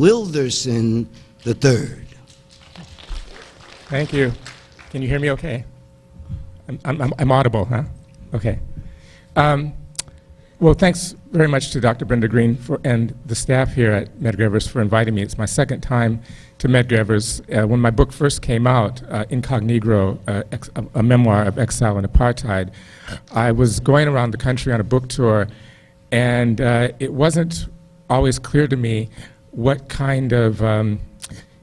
Wilderson III. Thank you. Can you hear me okay? I'm audible, huh? Okay. Well, thanks very much to Dr. Brenda Green and the staff here at Medgar Evers for inviting me. It's my second time to Medgar Evers. When my book first came out, Incognito, a memoir of exile and apartheid, I was going around the country on a book tour, and it wasn't always clear to me what kind of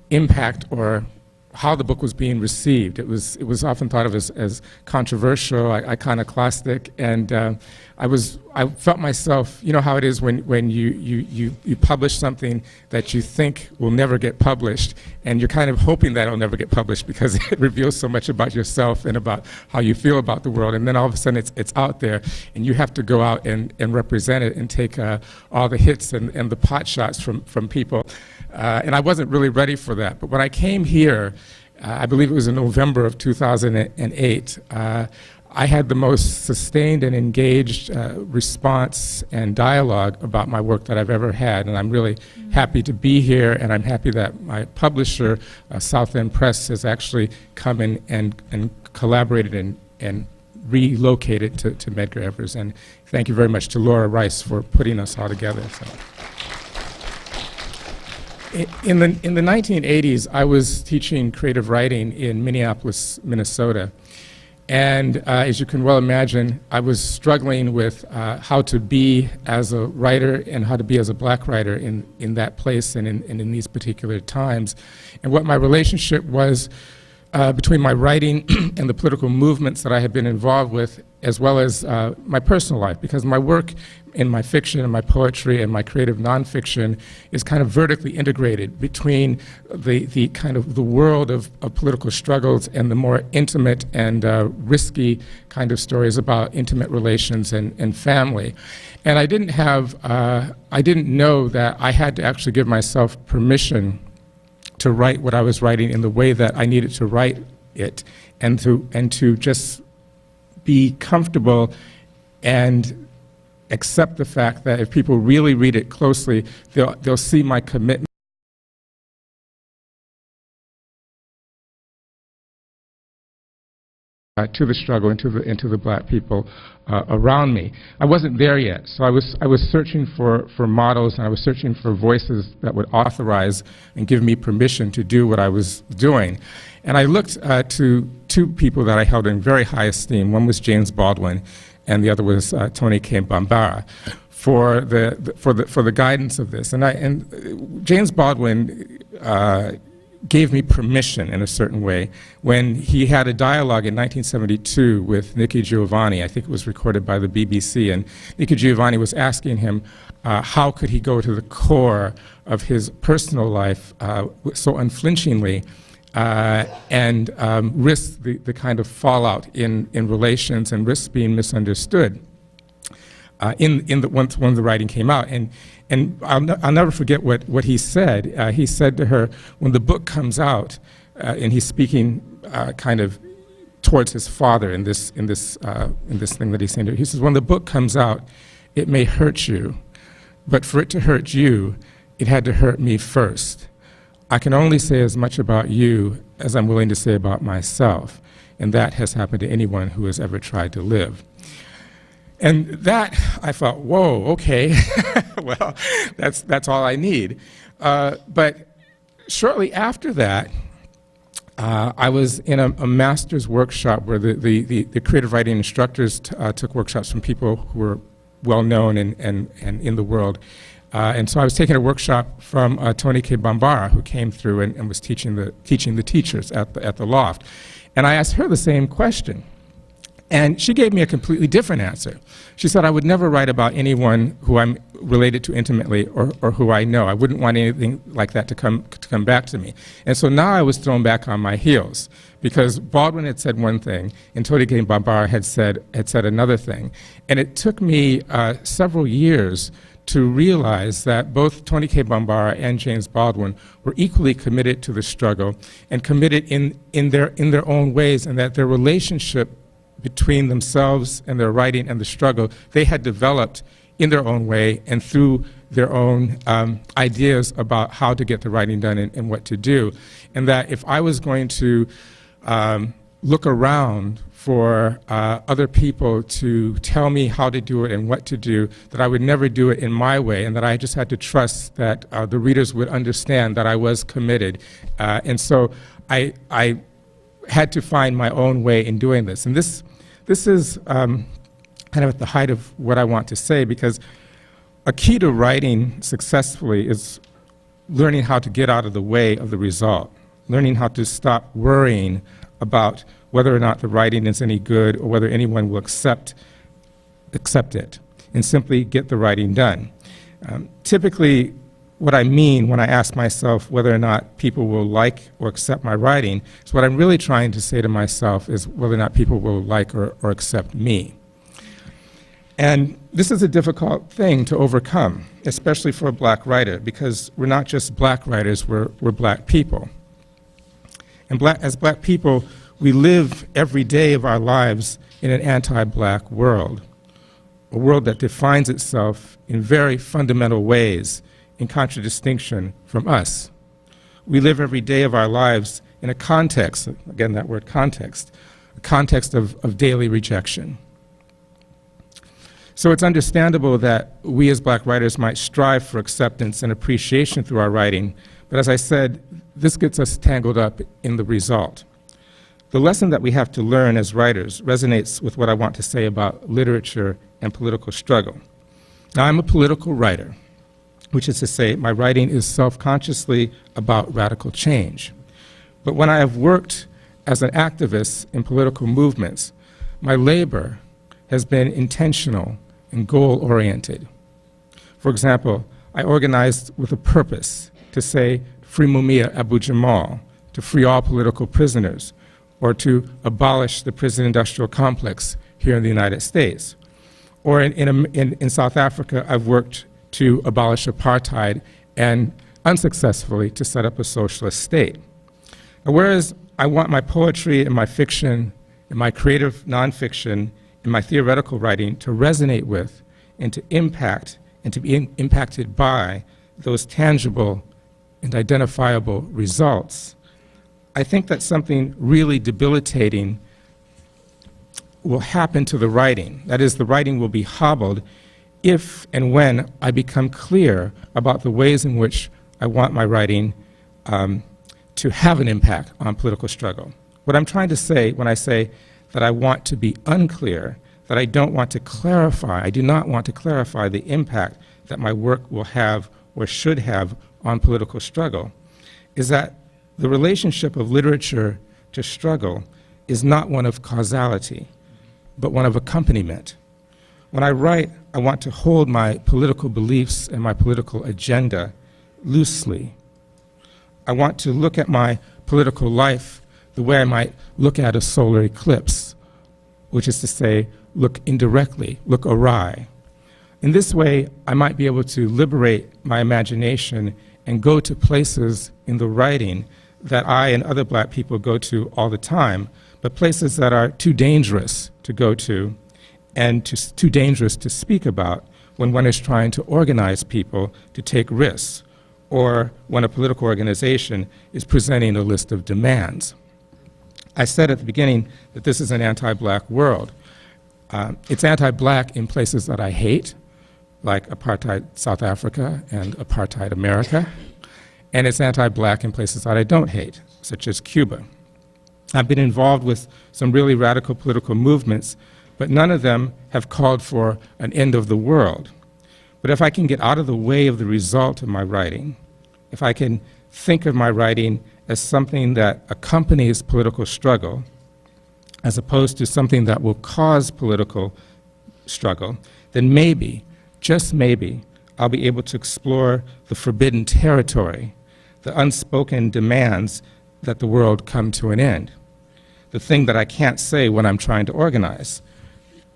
impact or how the book was being received. It was often thought of as controversial, iconoclastic, and I felt myself, you know how it is when you publish something that you think will never get published, and you're kind of hoping that it'll never get published because it reveals so much about yourself and about how you feel about the world, and then all of a sudden it's out there, and you have to go out and represent it and take all the hits and the pot shots from people. And I wasn't really ready for that. But when I came here, I believe it was in November of 2008, I had the most sustained and engaged response and dialogue about my work that I've ever had. And I'm really happy to be here, and I'm happy that my publisher, South End Press, has actually come in and collaborated and relocated to Medgar Evers. And thank you very much to Laura Rice for putting us all together. So. In the 1980s, I was teaching creative writing in Minneapolis, Minnesota. And as you can well imagine, I was struggling with how to be as a writer and how to be as a black writer in that place and in these particular times. And what my relationship was between my writing and the political movements that I had been involved with, as well as my personal life, because my work in my fiction and my poetry and my creative nonfiction is kind of vertically integrated between the kind of the world of political struggles and the more intimate and risky kind of stories about intimate relations and family. And I didn't know that I had to actually give myself permission to write what I was writing in the way that I needed to write it, and to just be comfortable and accept the fact that if people really read it closely, they'll see my commitment to the struggle and to the black people around me. I wasn't there yet, so I was searching for models, and I was searching for voices that would authorize and give me permission to do what I was doing. And I looked to two people that I held in very high esteem. One was James Baldwin, and the other was Tony K. Bambara, for the guidance of this. And James Baldwin gave me permission in a certain way when he had a dialogue in 1972 with Nikki Giovanni. I think it was recorded by the BBC, and Nikki Giovanni was asking him how could he go to the core of his personal life so unflinchingly and risk the kind of fallout in relations and risk being misunderstood once the writing came out. And I'll never forget what he said. He said to her, when the book comes out, and he's speaking kind of towards his father in this thing that he's saying to her, he says, when the book comes out, it may hurt you, but for it to hurt you, it had to hurt me first. I can only say as much about you as I'm willing to say about myself, and that has happened to anyone who has ever tried to live. And that, I thought, whoa, okay, well, that's all I need. But shortly after that, I was in a master's workshop where the creative writing instructors took workshops from people who were well-known and in the world. And so I was taking a workshop from Tony K. Bambara, who came through and was teaching the teachers at the Loft. And I asked her the same question. And she gave me a completely different answer. She said, I would never write about anyone who I'm related to intimately or who I know. I wouldn't want anything like that to come back to me. And so now I was thrown back on my heels, because Baldwin had said one thing and Tony K. Bambara had said another thing. And it took me several years to realize that both Tony K. Bambara and James Baldwin were equally committed to the struggle and committed in their own ways, and that their relationship between themselves and their writing and the struggle, they had developed in their own way and through their own ideas about how to get the writing done and what to do. And that if I was going to look around for other people to tell me how to do it and what to do, that I would never do it in my way, and that I just had to trust that the readers would understand that I was committed. And so I had to find my own way in doing this. And this is kind of at the height of what I want to say, because a key to writing successfully is learning how to get out of the way of the result, learning how to stop worrying about whether or not the writing is any good or whether anyone will accept it, and simply get the writing done. Typically, what I mean when I ask myself whether or not people will like or accept my writing, is what I'm really trying to say to myself is whether or not people will like or accept me. And this is a difficult thing to overcome, especially for a black writer, because we're not just black writers, we're black people. And as black people, we live every day of our lives in an anti-black world, a world that defines itself in very fundamental ways in contradistinction from us. We live every day of our lives in a context, again that word context, a context of daily rejection. So it's understandable that we as black writers might strive for acceptance and appreciation through our writing, but as I said, this gets us tangled up in the result. The lesson that we have to learn as writers resonates with what I want to say about literature and political struggle. Now, I'm a political writer, which is to say my writing is self-consciously about radical change. But when I have worked as an activist in political movements, my labor has been intentional and goal-oriented. For example, I organized with a purpose to say, free Mumia Abu-Jamal, to free all political prisoners, or to abolish the prison industrial complex here in the United States. Or in South Africa, I've worked to abolish apartheid and unsuccessfully to set up a socialist state. Now, whereas I want my poetry and my fiction and my creative nonfiction and my theoretical writing to resonate with and to impact and to be impacted by those tangible and identifiable results, I think that something really debilitating will happen to the writing. That is, the writing will be hobbled if and when I become clear about the ways in which I want my writing to have an impact on political struggle. What I'm trying to say when I say that I want to be unclear, that I don't want to clarify, I do not want to clarify the impact that my work will have or should have on political struggle, is that the relationship of literature to struggle is not one of causality, but one of accompaniment. When I write, I want to hold my political beliefs and my political agenda loosely. I want to look at my political life the way I might look at a solar eclipse, which is to say, look indirectly, look awry. In this way, I might be able to liberate my imagination and go to places in the writing that I and other black people go to all the time, but places that are too dangerous to go to and too dangerous to speak about when one is trying to organize people to take risks, or when a political organization is presenting a list of demands. I said at the beginning that this is an anti-black world. It's anti-black in places that I hate, like apartheid South Africa and apartheid America, and it's anti-black in places that I don't hate, such as Cuba. I've been involved with some really radical political movements, but none of them have called for an end of the world. But if I can get out of the way of the result of my writing, if I can think of my writing as something that accompanies political struggle, as opposed to something that will cause political struggle, then maybe, just maybe, I'll be able to explore the forbidden territory, the unspoken demands that the world come to an end, the thing that I can't say when I'm trying to organize.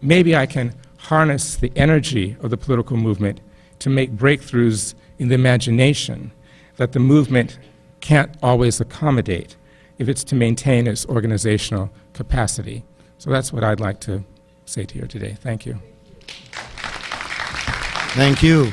Maybe I can harness the energy of the political movement to make breakthroughs in the imagination that the movement can't always accommodate if it's to maintain its organizational capacity. So that's what I'd like to say to you today. Thank you. Thank you.